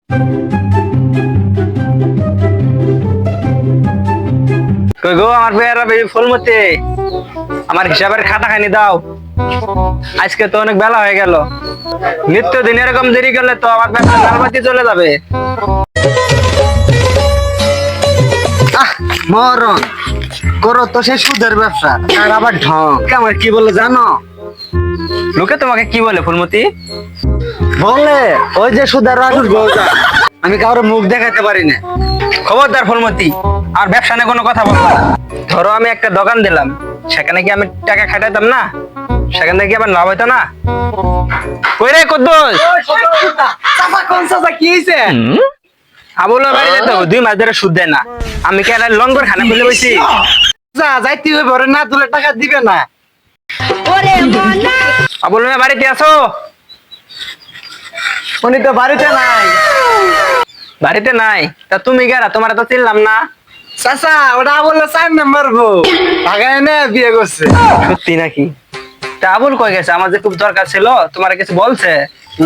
কই গো আমার পেয়ারা বেবি ফুলমতি, আমার হিসাবের খাতা খানি দাও। আজকে তো অনেক বেলা হয়ে গেল, নিত্যদিন এরকম দেরি করলে তো আমার ব্যবসা লালবাতি চলে যাবে। মরণ করো তো সে সুদের ব্যবসা, আর আবার ঢং। আমার কি বলে জানো? লোকে তোমাকে কি বলে ফুলমতি? বলে ওই যে সুদের রাজুর বউটা, আমি কারো মুখ দেখাতে পারি না। খবরদার ফুলমতি, আর ব্যবসা নিয়ে কোনো কথা বলবো না। ধরো আমি একটা দোকান দিলাম, সেখানে কি আমি টাকা খাটাইতাম না? সেখান থেকে কি আবার লাভ হইতো না? কই রে কুদ্দুস, কি হয়েছে? আবুলের বাড়ি যেতে হবে, 2 মাস ধরে সুদ দেয় না। আমি কি আর লং করে খানা খুলে বসি? যা যাইতে হবে, ওরে না তুলে টাকা দিবে না। আবুলের বাড়িতে আসো। উনি তো বাড়িতে নাই। বাড়িতে নাই? তা তুমি গেরা, তোমার তো চিনলাম না। চাচা ওটা বললো 4 নম্বর বউ, ভাগায় না বিয়ে করছে। সত্যি নাকি? তা আবুল কই গেছে? আমার যে খুব দরকার ছিল, তোমার কিছু বলছে?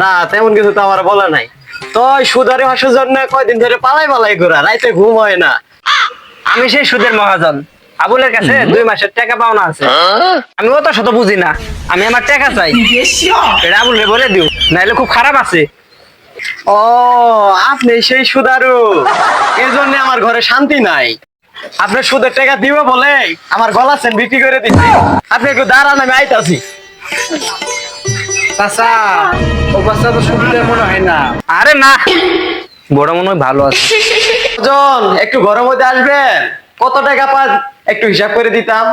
না তেমন কিছু তো আমার বলা নাই। তো সুদারে হাসার জন্য কয়দিন ধরে পালাই ঘোরা, রাইতে ঘুম হয় না। আমি সেই সুদের মহাজন। আবুলের কাছে 2 মাসের টাকা পাওনা আছে। আমি অত শত বুঝি না, আমি আমার টাকা চাই। এটা আবুলকে বলে দিও, নাইলে খুব খারাপ আছে। ও আপনি সেই সুদারু, এর জন্য আমার ঘরে শান্তি নাই। আপনি সুদের টাকা দিবে বলে আমার গলা চেন বিক্রি করে দিচ্ছি। আপনি একটু দাঁড়ান, আমি আইতাছি। চাচা অবস্থা তো সুদের মনে হয় না। আরে না, বড় মনে হয় ভালো আছে। জন একটু ঘরের মধ্যে আসবেন, কত টাকা পান একটু হিসাব করে দিতাম।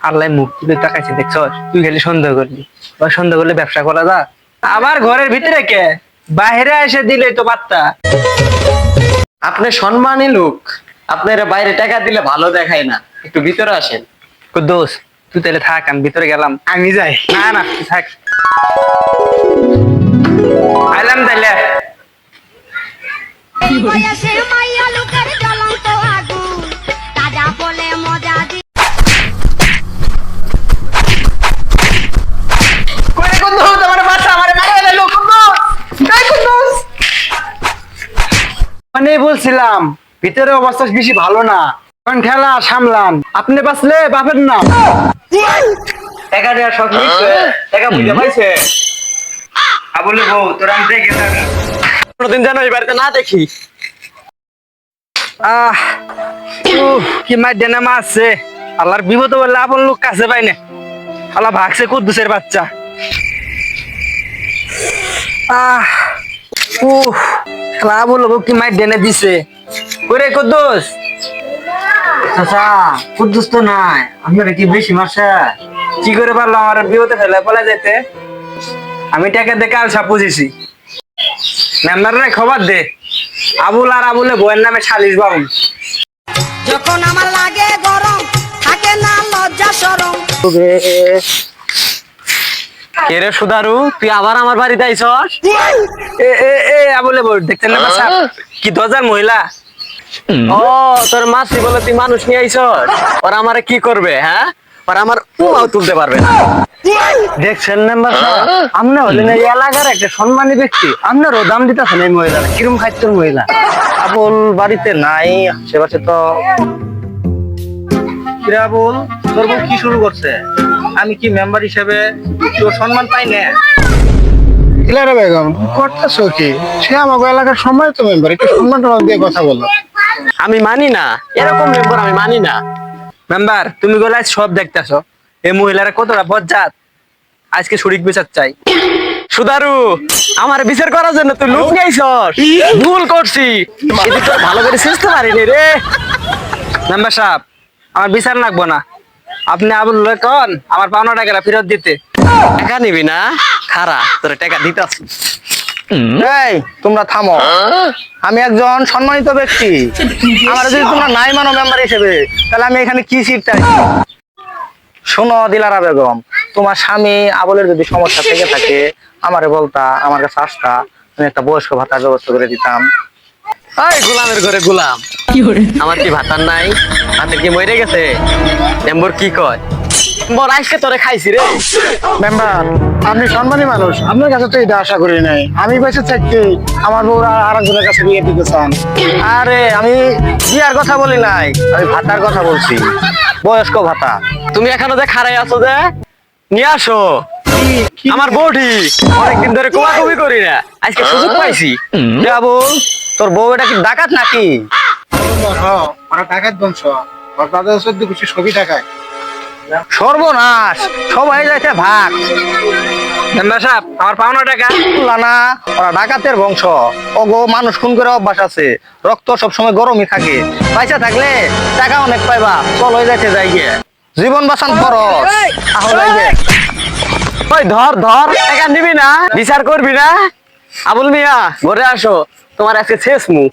আল্লাহ মুখ তুলে তাকাইছে, দেখছ? তুই খালি সন্দেহ করলি, বা সন্দেহ করলে ব্যবসা করা যা। আবার ঘরের ভিতরে কে, বাইরে এসে দিলে তো পাত্তা। আপনি সম্মানী লোক, আপনার বাইরে টাকা দিলে ভালো দেখায় না, একটু ভিতরে আসেন। দোষ, তুই তাহলে থাক, আমি ভিতরে গেলাম। আমি যাই। না না, তুই থাক। আইলাম তাইলে। বয়সের মাইয়া লোকের জ্বলন্ত আগুন, তাজা বলে মজা দি। কই কুদ্দুস, আমার বাসা আমারে মাইরা দিল। কুদ্দুস এই কুদ্দুস, মানে বলছিলাম ভিতরে অবস্থা বেশি ভালো না, কোন খেলা সামলান। আপনি বাঁচলে বাপের নাম। টাকা দেওয়ার সব মিটছে, টাকা বুঝে পাইছে। আবুলে বউ, তোর আমি দেখে থাকি। কোনদিন যেন এই বাড়িতে না দেখি। আহ কি মাইডে নামা আছে। আল্লাহর বিপদ বললে আপন লোক কাছে পাই না। আল্লাহ ভাগছে কুদ্দুসের বাচ্চা। খেলা বলবো কি মাইর ডেনে দিছে। করে কুদ্দুস, চাচা কুদ্দুস তো নাই, আপনারা কি বেশি মাসা? কি করে পারলো আমার বিপদে ফেলে পলা যেতে? আমি টাকা দিয়ে কাল সাপ বুঝেছি। মেম্বারে খবর দে, আবুল আর আবুলে বইয়ের নামে সালিশ বাবুল। যখন আমার লাগে গরম, থাকে না লজ্জা শরম। কে রে সুদারু, তুই আবার আমার বাড়িতে আইছস? এ এ এ আবুলে বউ, দেখছেন না বাচ্চা কি 1000 মহিলা। ও তোর মাসি বলে তুই মানুষ নিয়ে আইছস? ওরা আমারে কি করবে? হ্যাঁ, ওরা আমার উমাও তুলতে পারবে না। দেখছেন মেম্বার সাহেব, আপনি হলেন এই এলাকার একটা সম্মানী ব্যক্তি, আপনারও দাম দিতেছেন এই মহিলারা। কিরম খাইতেন মহিলা? আবুল বাড়িতে নাই, আশেপাশে তো। কিরে আবুল, তোর বউ কি শুরু করছে? আমি কি মেম্বার হিসেবে তোর সম্মান পাই না? ইলারা বেগম করতেছো কি? সে আমাকে এলাকার সম্মানিত মেম্বার, একটু সম্মান দিয়ে কথা বলো। আমি মানি না, এরকম মেম্বার আমি মানি না। মেম্বার, তুমি গলায় সব দেখতেছো, এই মহিলারা কতটা বজ্জাত। আজকে শরীর বিচার চাই। সুদারু, আমার বিচার করার জন্য তুই লোক নিয়ে আইছস? ভুল করছি, সেদিন তোর ভালো করে বুঝতে পারিনি রে। মেম্বার সাহেব, আমার বিচার লাগবো না। আপনি আবুল কন আমার পাওনা টাকাটা ফেরত দিতে। টাকা নিবি না? খারা তোর টাকা দিতাছি। এই তোমরা থামো, আমি একজন সম্মানিত ব্যক্তি। আমার যদি তোমরা নাই মানো মেম্বার হিসেবে, তাহলে আমি এখানে কি সিট চাই? শোনো দিলারা বেগম, তোমার স্বামী আবুলের যদি সমস্যা থেকে থাকে আমারে বলতা, আমার কাছে আসতা, আমি একটা বয়স্ক ভাতার ব্যবস্থা করে দিতাম। এই গোলামের ঘরে গোলাম, আমার কি ভাতার নাই? হাতে কি মরে গেছে? মেম্বার কি কয়? বড় আজকে তোরে খাইছি রে। মেম্বার আপনি সম্মানী মানুষ, আপনার কাছে তো এটা আশা করি নাই। আমি বেঁচে থাকতে আমার বউ আর একজনের কাছে বিয়ে দিতে চান। আরে আমি বিয়ার কথা বলি নাই, আমি ভাতার কথা বলছি, বয়স্ক ভাতা। তুমি এখনো যে খাড়াই আছো যে, নিয়ে আসো। আমার বউটি অনেকদিন ধরে কোয়াকুবি করি না, আজকে সুযোগ পাইছি। আবুল, তোর বউ এটা কি ডাকাত নাকি? ওরা টাকার বংশ, ওর দাদা চোদ্দ কিছু ছবি টাকায়। সর্বনাশ, সবাই যাইতে ভাগ। মেম্বার সাহেব আমার পাওনা টাকা। বললা না ওরা ডাকাতের বংশ, ওগো মানুষ খুন করে অভ্যাস আছে, রক্ত সবসময় গরমই থাকে। পয়সা থাকলে টাকা অনেক পাইবা, চল হয়ে যাইতে যাই গিয়ে, জীবন বাঁচান খরচ। আহ যাই গে। ওই ধর ধর, টাকা নিবি না, বিচার করবি না? আবুল মিয়া ঘরে আসো, তোমার আজকে শেষ মুখ।